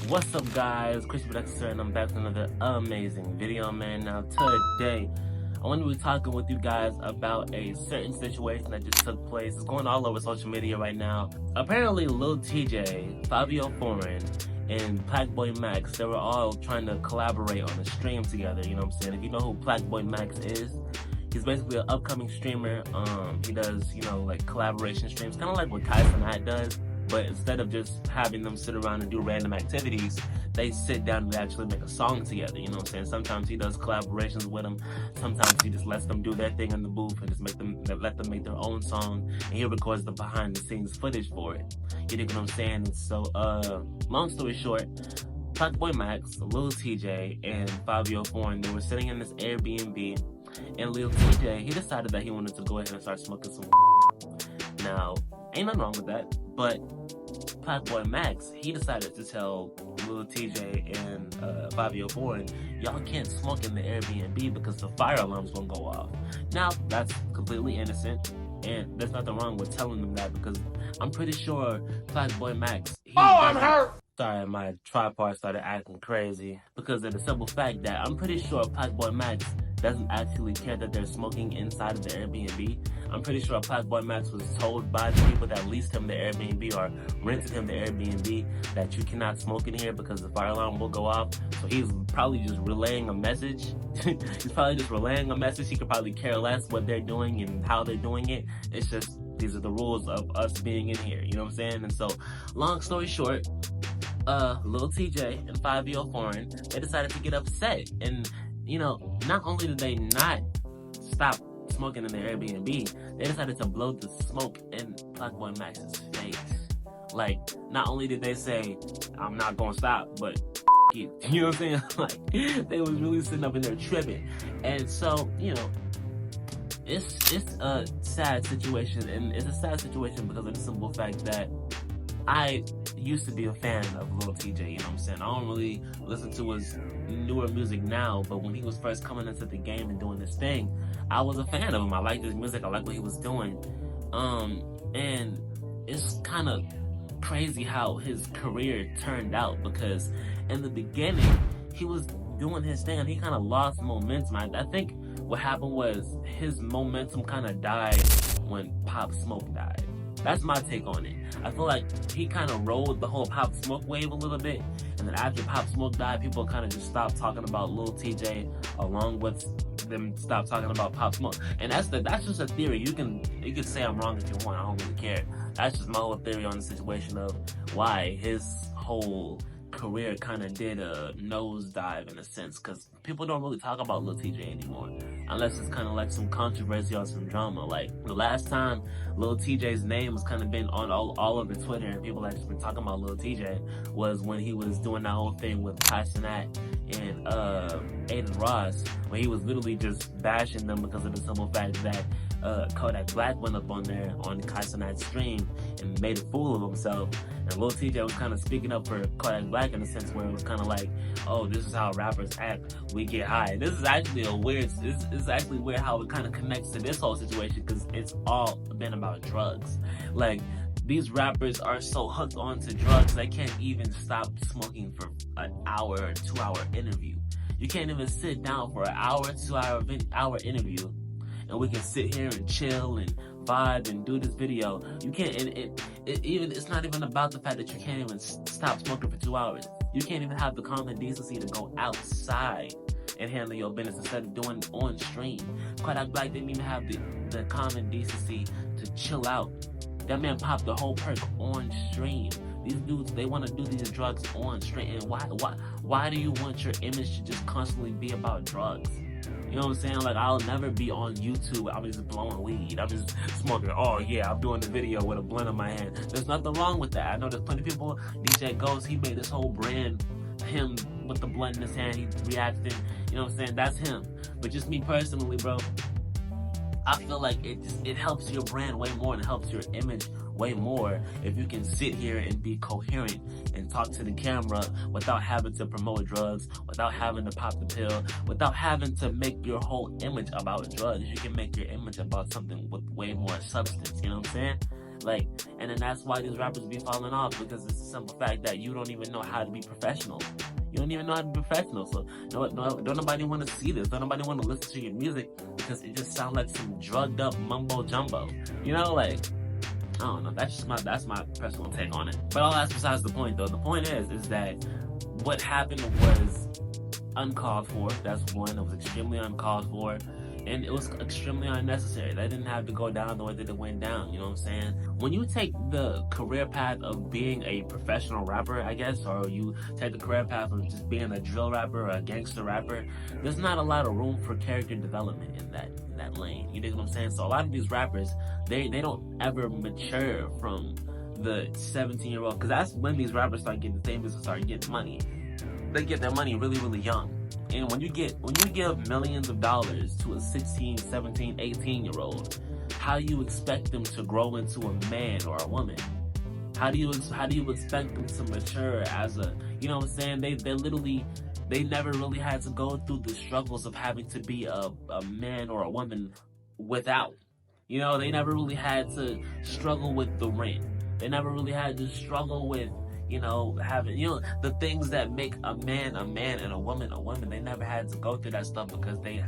What's up, guys? Chris Producer, and I'm back with another amazing video, man. Now today I want to be talking with you guys about a certain situation that just took place. It's going all over social media right now. Apparently Lil Tjay, Fabio Foreign, and PlauqeboyMax, they were all trying to collaborate on a stream together. You know what I'm saying? If you know who PlauqeboyMax is, he's basically an upcoming streamer. He does, like collaboration streams, kind of like what Kai does. But instead of just having them sit around and do random activities, they sit down and actually make a song together, you know what I'm saying? Sometimes he does collaborations with them. Sometimes he just lets them do their thing in the booth and just let them make their own song. And he records the behind the scenes footage for it. You dig what I'm saying? And so, long story short, PlauqeboyMax, Lil Tjay, and Fabio Foreign, they were sitting in this Airbnb, and Lil Tjay, he decided that he wanted to go ahead and start smoking some. Now, ain't nothing wrong with that, but PlauqeboyMax, he decided to tell Lil Tjay and Fabio Foreign, y'all can't smoke in the Airbnb because the fire alarm's gonna go off. Now, that's completely innocent, and there's nothing wrong with telling them that, because I'm pretty sure PlauqeboyMax... I'm hurt! Sorry, my tripod started acting crazy, because of the simple fact that I'm pretty sure PlauqeboyMax doesn't actually care that they're smoking inside of the Airbnb. I'm pretty sure PlauqeboyMax was told by the people that leased him the Airbnb or rented him the Airbnb that you cannot smoke in here because the fire alarm will go off. So he's probably just relaying a message. He's probably just relaying a message. He could probably care less what they're doing and how they're doing it. It's just, these are the rules of us being in here. You know what I'm saying? And so, long story short, Lil Tjay and Fabio Foreign, they decided to get upset. And not only did they not stop smoking in their Airbnb, they decided to blow the smoke in PlauqeboyMax's face. Like, not only did they say, I'm not gonna stop, but you. You know what I'm saying? Like, they was really sitting up in there tripping. And so, it's a sad situation, and it's a sad situation because of the simple fact that I used to be a fan of Lil Tjay, you know what I'm saying? I don't really listen to his newer music now, but when he was first coming into the game and doing this thing, I was a fan of him. I liked his music, I liked what he was doing. And it's kind of crazy how his career turned out, because in the beginning, he was doing his thing and he kind of lost momentum. I think what happened was his momentum kind of died when Pop Smoke died. That's my take on it. I feel like he kind of rode the whole Pop Smoke wave a little bit, and then after Pop Smoke died, people kind of just stopped talking about Lil Tjay, along with them stop talking about Pop Smoke. And that's just a theory. You can say I'm wrong if you want. I don't really care. That's just my whole theory on the situation of why his whole career kind of did a nosedive in a sense, because people don't really talk about Lil Tjay anymore unless it's kind of like some controversy or some drama. Like, the last time Lil Tjay's name was kind of been on all over Twitter and people actually been talking about Lil Tjay was when he was doing that whole thing with Kai and Aiden Ross, where he was literally just bashing them because of the simple fact that Kodak Black went up on there on Kai stream and made a fool of himself. And Lil Tjay was kind of speaking up for Kodak Black in a sense where it was kind of like, oh, this is how rappers act. We get high. This is actually it's actually weird how it kind of connects to this whole situation, because it's all been about drugs. Like, these rappers are so hooked onto drugs, they can't even stop smoking for an hour or 2 hour interview. You can't even sit down for an hour, 2 hour interview, and we can sit here and chill and vibe and do this video. You can't, it's not even about the fact that you can't even stop smoking for 2 hours. You can't even have the common decency to go outside and handle your business instead of doing it on stream. Kodak Black didn't even have the common decency to chill out. That man popped the whole perk on stream. These dudes, they want to do these drugs on stream. And why do you want your image to just constantly be about drugs? You know what I'm saying? Like, I'll never be on YouTube, I'm just blowing weed, I'm just smoking, oh yeah, I'm doing the video with a blunt in my hand. There's nothing wrong with that. I know there's plenty of people, DJ Ghost, he made this whole brand, him with the blunt in his hand, he reacting, you know what I'm saying? That's him. But just me personally, bro, I feel like it helps your brand way more and it helps your image way more if you can sit here and be coherent and talk to the camera without having to promote drugs, without having to pop the pill, without having to make your whole image about drugs. You can make your image about something with way more substance, you know what I'm saying? Like, and then that's why these rappers be falling off, because it's the simple fact that you don't even know how to be professional. You don't even know how to be professional. So don't nobody want to see this. Don't nobody want to listen to your music because it just sounds like some drugged up mumbo jumbo. You know, like, I don't know. That's my personal take on it. But all that's besides the point, though. The point is that what happened was uncalled for. That's one. It was extremely uncalled for. And it was extremely unnecessary. That didn't have to go down the way that it went down, you know what I'm saying? When you take the career path of being a professional rapper, I guess, or you take the career path of just being a drill rapper or a gangster rapper, there's not a lot of room for character development in that lane. You dig what I'm saying? So a lot of these rappers, they don't ever mature from the 17-year-old, because that's when these rappers start getting famous and start getting money. They get their money really, really young. And when you give millions of dollars to a 16, 17, 18-year-old, how do you expect them to grow into a man or a woman? How do you expect them to mature as a, you know what I'm saying? They never really had to go through the struggles of having to be a man or a woman without. You know, they never really had to struggle with the rent. They never really had to struggle with, you know, having, you know, the things that make a man and a woman a woman. They never had to go through that stuff because they've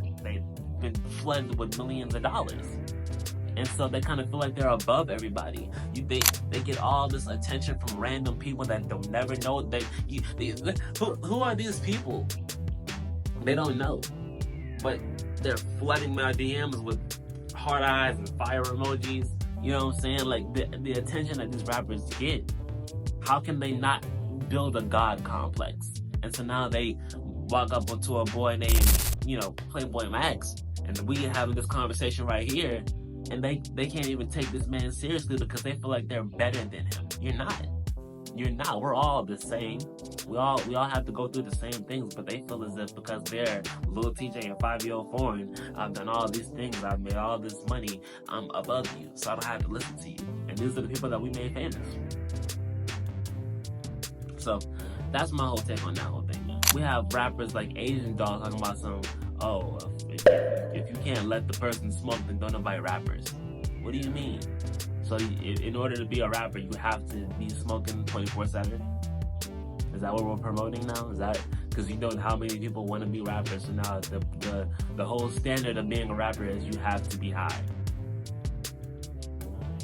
been flooded with millions of dollars. And so they kind of feel like they're above everybody. They get all this attention from random people that they'll never know. Who are these people? They don't know. But they're flooding my DMs with heart eyes and fire emojis. You know what I'm saying? Like, the attention that these rappers get, how can they not build a God complex? And so now they walk up to a boy named, you know, PlauqeboyMax, and we having this conversation right here, and they can't even take this man seriously because they feel like they're better than him. You're not. You're not. We're all the same. We all have to go through the same things, but they feel as if because they're Lil Tjay and 5-Year-Old Foreign, I've done all these things, I've made all this money, I'm above you, so I don't have to listen to you. And these are the people that we made famous. So that's my whole take on that whole thing, man. We have rappers like Asian Dog talking about some, if you can't let the person smoke, then don't invite rappers. What do you mean? So in order to be a rapper, you have to be smoking 24/7? Is that what we're promoting now? Is that because you know how many people want to be rappers? So now the whole standard of being a rapper is you have to be high.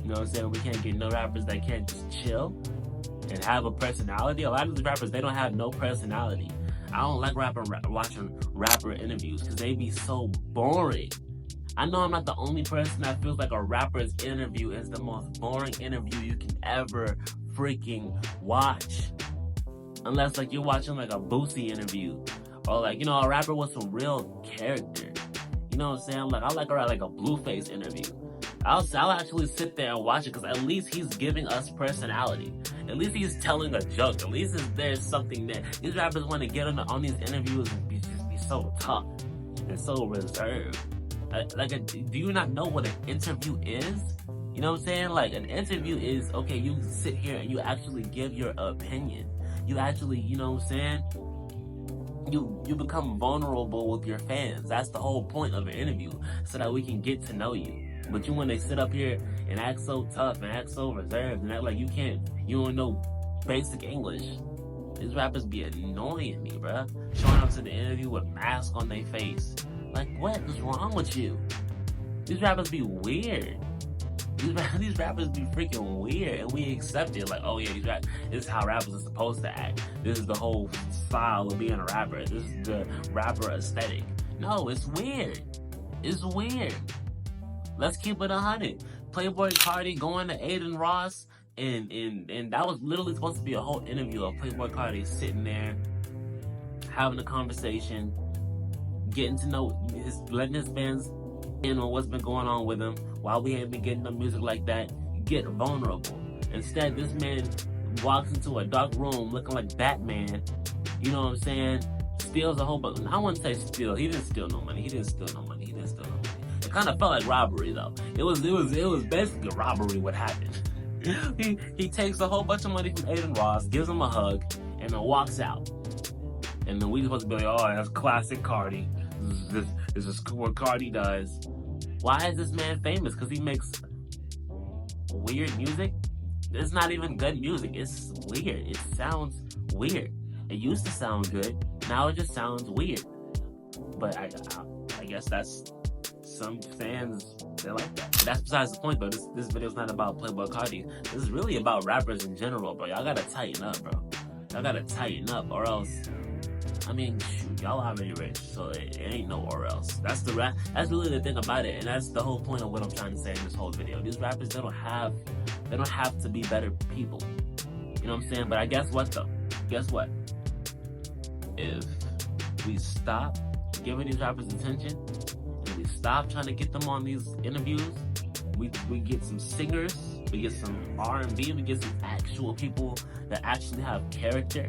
You know what I'm saying? We can't get no rappers that can't just chill and have a personality. A lot of these rappers, they don't have no personality. I don't like watching rapper interviews because they be so boring. I know I'm not the only person that feels like a rapper's interview is the most boring interview you can ever freaking watch. Unless like you're watching like a Boosie interview, or like, you know, a rapper with some real character. You know what I'm saying? Like I like a Blueface interview. I'll actually sit there and watch it because at least he's giving us personality. At least he's telling a joke. At least there's something there. These rappers want to get on these interviews and be so tough and so reserved. Do you not know what an interview is? You know what I'm saying? Like, an interview is, okay, you sit here and you actually give your opinion. You actually, you know what I'm saying? You become vulnerable with your fans. That's the whole point of an interview, so that we can get to know you. But you want to sit up here and act so tough and act so reserved and act like you don't know basic English. These rappers be annoying me, bruh. Showing up to the interview with masks on their face. Like, what is wrong with you? These rappers be weird. These rappers be freaking weird, and we accept it. Like, oh yeah, this is how rappers are supposed to act. This is the whole style of being a rapper. This is the rapper aesthetic. No, it's weird. It's weird. Let's keep it 100. Playboi Carti going to Aiden Ross, and that was literally supposed to be a whole interview of Playboi Carti sitting there, having a conversation, getting to know letting his fans in on what's been going on with him while we ain't been getting no music like that. Get vulnerable. Instead, this man walks into a dark room looking like Batman. You know what I'm saying? Steals a whole bunch. I wouldn't say steal. He didn't steal no money. It kind of felt like robbery though. It was basically robbery what happened. he takes a whole bunch of money from Aiden Ross, gives him a hug, and then walks out. And then we supposed to be like, oh, that's classic Carti. This is what Carti does. Why is this man famous? Because he makes weird music. It's not even good music. It's weird. It sounds weird. It used to sound good. Now it just sounds weird. But I guess that's some fans, they like that. But that's besides the point, though. This video's not about Playboi Carti. This is really about rappers in general, bro. Y'all gotta tighten up, bro. Y'all gotta tighten up, or else, I mean, shoot, y'all already rich, so it ain't no or else. That's really the thing about it, and that's the whole point of what I'm trying to say in this whole video. These rappers, they don't have to be better people. You know what I'm saying? But I guess what though? Guess what? If we stop giving these rappers attention, and we stop trying to get them on these interviews, we get some singers, we get some R&B, we get some actual people that actually have character.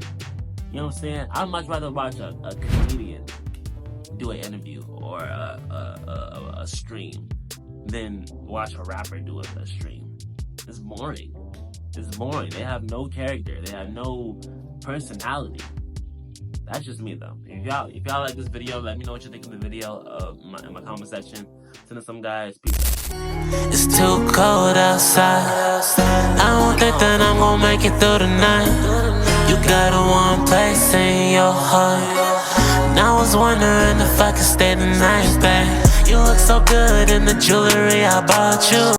You know what I'm saying? I'd much rather watch a comedian do an interview or a stream than watch a rapper do a stream. It's boring. It's boring. They have no character. They have no personality. That's just me though. If y'all like this video, let me know what you think of the video in my comment section. Send us some guys. Peace out. It's too cold outside. I don't think that I'm gonna make it through the night. You got a warm place in your heart. And I was wondering if I could stay the night, babe. You look so good in the jewelry I bought you.